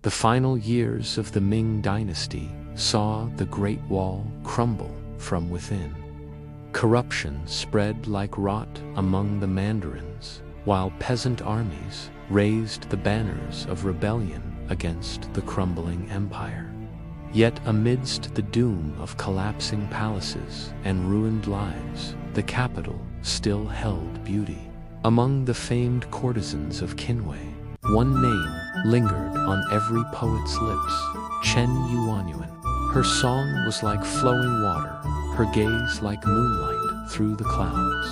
The final years of the Ming Dynasty saw the Great Wall crumble from within. Corruption spread like rot among the mandarins, while peasant armies raised the banners of rebellion against the crumbling empire. Yet amidst the doom of collapsing palaces and ruined lives, the capital still held beauty. Among the famed courtesans of Qinwei, one name lingered on every poet's lips: Chen Yuanyuan. Her song was like flowing water, her gaze like moonlight through the clouds.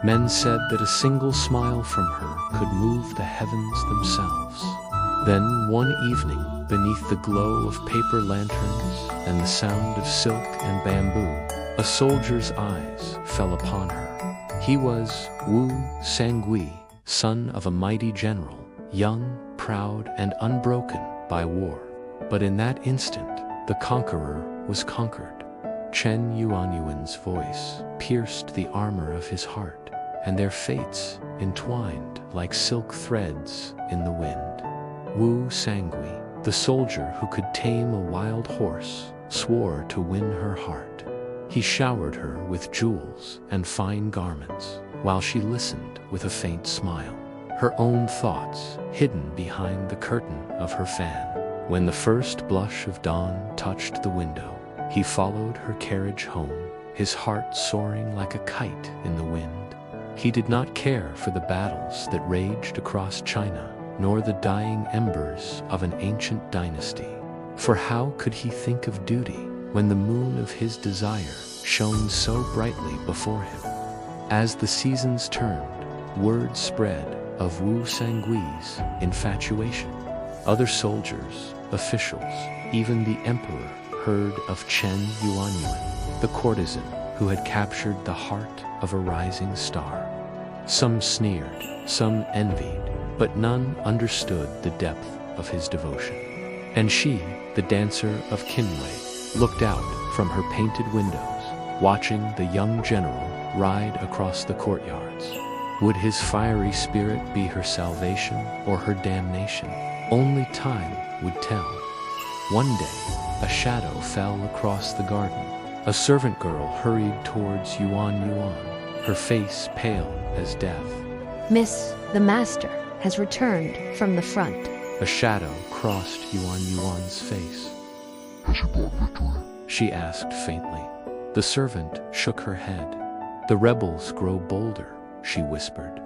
Men said that a single smile from her could move the heavens themselves. Then one evening, beneath the glow of paper lanterns and the sound of silk and bamboo, a soldier's eyes fell upon her. He was Wu Sangui, son of a mighty general, young, proud, and unbroken by war. But in that instant, the conqueror was conquered. Chen Yuanyuan's voice pierced the armor of his heart, and their fates entwined like silk threads in the wind. Wu Sangui, the soldier who could tame a wild horse, swore to win her heart. He showered her with jewels and fine garments, while she listened with a faint smile, her own thoughts hidden behind the curtain of her fan. When the first blush of dawn touched the window, he followed her carriage home, his heart soaring like a kite in the wind. He did not care for the battles that raged across China, nor the dying embers of an ancient dynasty. For how could he think of duty when the moon of his desire shone so brightly before him? As the seasons turned, word spread of Wu Sangui's infatuation. Other soldiers, officials, even the emperor heard of Chen Yuanyuan, the courtesan who had captured the heart of a rising star. Some sneered, some envied, but none understood the depth of his devotion. And she, the dancer of Qinwei, looked out from her painted windows, watching the young general ride across the courtyards. Would his fiery spirit be her salvation or her damnation? Only time would tell. One day, a shadow fell across the garden. A servant girl hurried towards Yuanyuan, her face pale as death. Miss, the master has returned from the front. A shadow crossed Yuanyuan's face. Has he brought victory? She asked faintly. The servant shook her head. The rebels grow bolder, she whispered.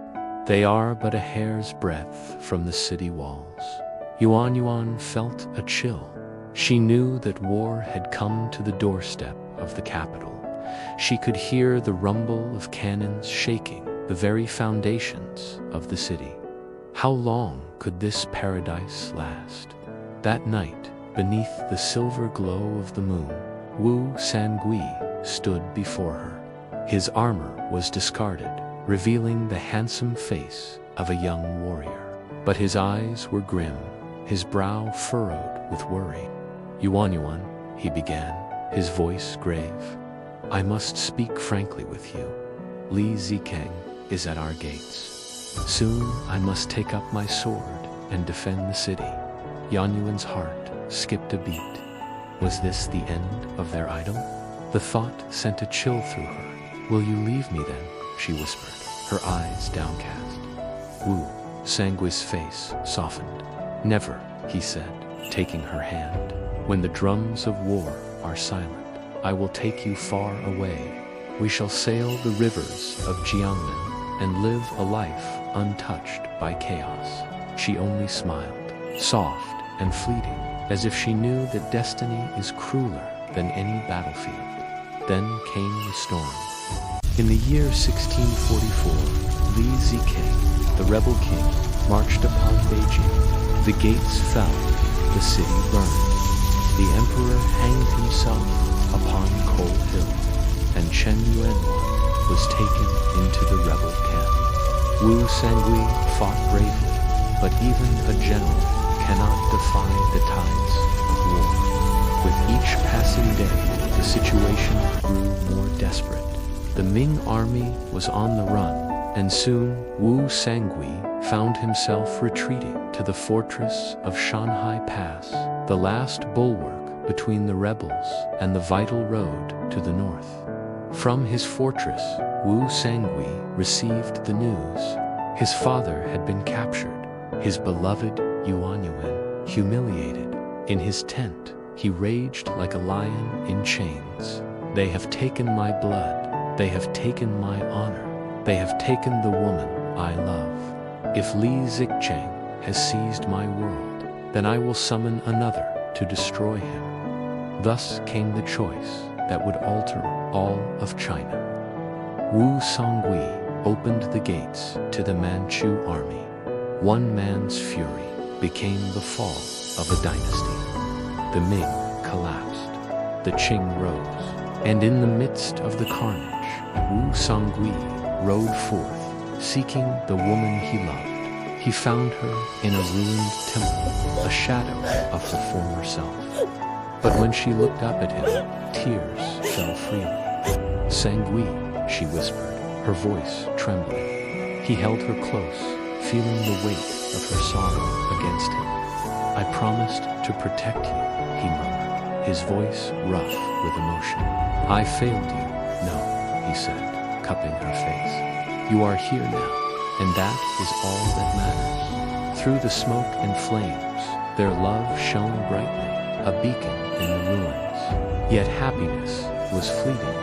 They are but a hair's breadth from the city walls. Yuanyuan felt a chill. She knew that war had come to the doorstep of the capital. She could hear the rumble of cannons shaking the very foundations of the city. How long could this paradise last? That night, beneath the silver glow of the moon, Wu Sangui stood before her. His armor was discarded, revealing the handsome face of a young warrior. But his eyes were grim, his brow furrowed with worry. Yuanyuan, he began, his voice grave. I must speak frankly with you. Li Zikeng is at our gates. Soon I must take up my sword and defend the city. Yuanyuan's heart skipped a beat. Was this the end of their idol? The thought sent a chill through her. Will you leave me then? She whispered, her eyes downcast. Wu Sangui's face softened. Never, he said, taking her hand. When the drums of war are silent, I will take you far away. We shall sail the rivers of Jiangnan and live a life untouched by chaos. She only smiled, soft and fleeting, as if she knew that destiny is crueler than any battlefield. Then came the storm. In the year 1644, Li Zikeng, the rebel king, marched upon Beijing. The gates fell, the city burned. The emperor hanged himself upon Coal Hill, and Chen Yuanyuan was taken into the rebel camp. Wu Sangui fought bravely, but even a general cannot defy the tides of war. With each passing day, the situation grew more desperate. The Ming army was on the run, and soon Wu Sangui found himself retreating to to the fortress of Shanghai Pass, the last bulwark between the rebels and the vital road to the north. From his fortress, Wu Sangui received the news. His father had been captured, his beloved Yuanyuan humiliated. In his tent, he raged like a lion in chains. They have taken my blood, they have taken my honor, they have taken the woman I love. If Li Zicheng has seized my world, then I will summon another to destroy him. Thus came the choice that would alter all of China. Wu Sangui opened the gates to the Manchu army. One man's fury became the fall of a dynasty. The Ming collapsed, the Qing rose, and in the midst of the carnage, Wu Sangui rode forth, seeking the woman he loved. He found her in a ruined temple, a shadow of her former self. But when she looked up at him, tears fell freely. "Sangui," she whispered, her voice trembling. He held her close, feeling the weight of her sorrow against him. "I promised to protect you," he murmured, his voice rough with emotion. "I failed you." "No," he said, cupping her face. "You are here now, and that is all that matters." Through the smoke and flames, their love shone brightly, a beacon in the ruins. Yet happiness was fleeting.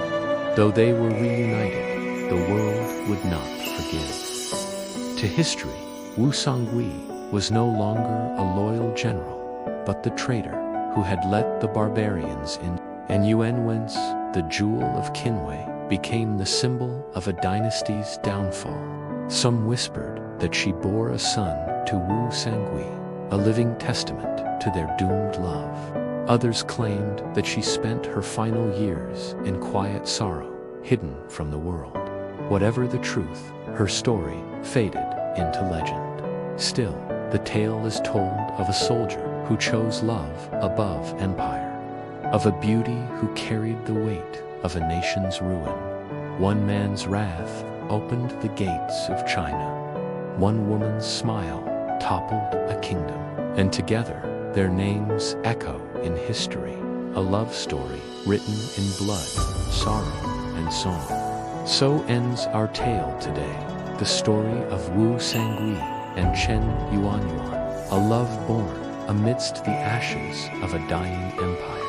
Though they were reunited, the world would not forgive. To history, Wu Sangui was no longer a loyal general, but the traitor who had let the barbarians in. And Yuanyuan's, the jewel of Qinwei, became the symbol of a dynasty's downfall. Some whispered that she bore a son to Wu Sangui, a living testament to their doomed love. Others claimed that she spent her final years in quiet sorrow, hidden from the world. Whatever the truth, her story faded into legend. Still, the tale is told of a soldier who chose love above empire, of a beauty who carried the weight of a nation's ruin. One man's wrath opened the gates of China. One woman's smile toppled a kingdom, and together their names echo in history, a love story written in blood, sorrow, and song. So ends our tale today, the story of Wu Sangui and Chen Yuanyuan, a love born amidst the ashes of a dying empire.